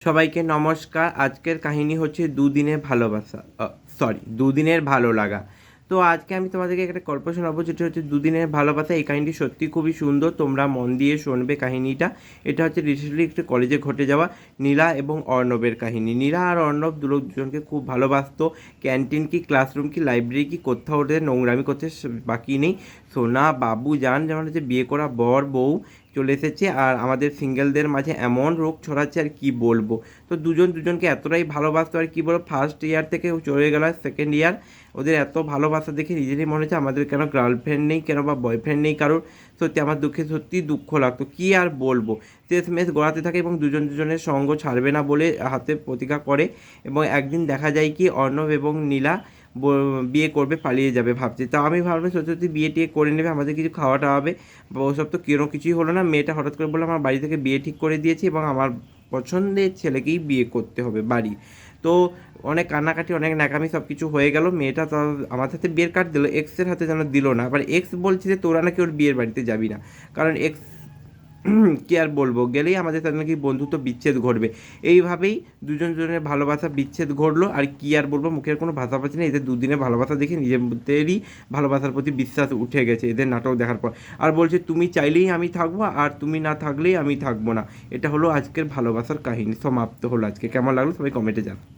সবাইকে নমস্কার। আজকের কাহিনী হচ্ছে দুদিনের ভালোবাসা, দুদিনের ভালো লাগা। তো আজকে আমি তোমাদেরকে একটা গল্প শোনাবো, যেটা হচ্ছে দুদিনের ভালোবাসা। এই কাহিনীটি সত্যি খুবই সুন্দর, তোমরা মন দিয়ে শুনবে কাহিনীটা। এটা হচ্ছে রিসেন্টলি একটি কলেজে ঘটে যাওয়া নীলা এবং অর্ণবের কাহিনী। নীলা আর অর্ণব দুজনকে খুব ভালোবাসতো। ক্যান্টিন কি, ক্লাসরুম কি, লাইব্রেরি কি, কোথাও ওদের নোংরামি করতে বাকি নেই। সোনা বাবু জান যেমন হচ্ছে বিয়ে করা বর বউ চলে এসেছে, আর আমাদের সিঙ্গেলদের মাঝে এমন রোগ ছড়াচ্ছে আর কি বলবো। তো দুজনকে এতটাই ভালোবাসতো, আর কি বলবো, ফার্স্ট ইয়ার থেকে চলে গেল সেকেন্ড ইয়ার। ওদের এত ভালোবাসা দেখে নিজেরই মনে হচ্ছে আমাদের কেন গার্লফ্রেন্ড নেই, কেন বা বয়ফ্রেন্ড নেই কারোর। সত্যি আমার দুঃখে সত্যি দুঃখ লাগতো, কি আর বলবো। শেষমেশ গড়াতে থাকে এবং দুজনের সঙ্গ ছাড়বে না বলে হাতে প্রতিজ্ঞা করে। এবং একদিন দেখা যায় কি অর্ণব এবং নীলা বিয়ে করবে, পালিয়ে যাবে ভাবছি। তা আমি ভাবলাম সত্যি সত্যি বিয়ে টিয়ে করে নেবে, আমাদের কিছু খাওয়াটা হবে। ওসব তো কিছুই হলো না। মেয়েটা হঠাৎ করে বললো আমার বাড়ি থেকে বিয়ে ঠিক করে দিয়েছি এবং আমার পছন্দের ছেলেকেই বিয়ে করতে হবে বাড়ি। তো অনেক কান্নাকাটি, অনেক ন্যাকামি সব কিছু হয়ে গেল। মেয়েটা তো আমার হাতে বিয়ের কার্ড দিল, এক্সের হাতে যেন দিল না। আবার এক্স বলছে যে তোরা নাকি ওর বিয়ের বাড়িতে যাবি না, কারণ এক্স কি আর বলবো, গেলেই আমাদের তাদের নাকি বন্ধুত্ব বিচ্ছেদ ঘটবে। এইভাবেই দুজনের ভালোবাসা বিচ্ছেদ ঘটলো। আর কি আর বলবো, মুখের কোনো ভাষা পাচ্ছি না। এদের দুদিনের ভালোবাসা দেখে নিজেদেরই ভালোবাসার প্রতি বিশ্বাস উঠে গেছে এদের নাটক দেখার পর। আর বলছে তুমি চাইলেই আমি থাকবো, আর তুমি না থাকলেই আমি থাকবো না। এটা হলো আজকের ভালোবাসার কাহিনী, সমাপ্ত হলো আজকে। কেমন লাগলো সবাই কমেন্টে জানাও।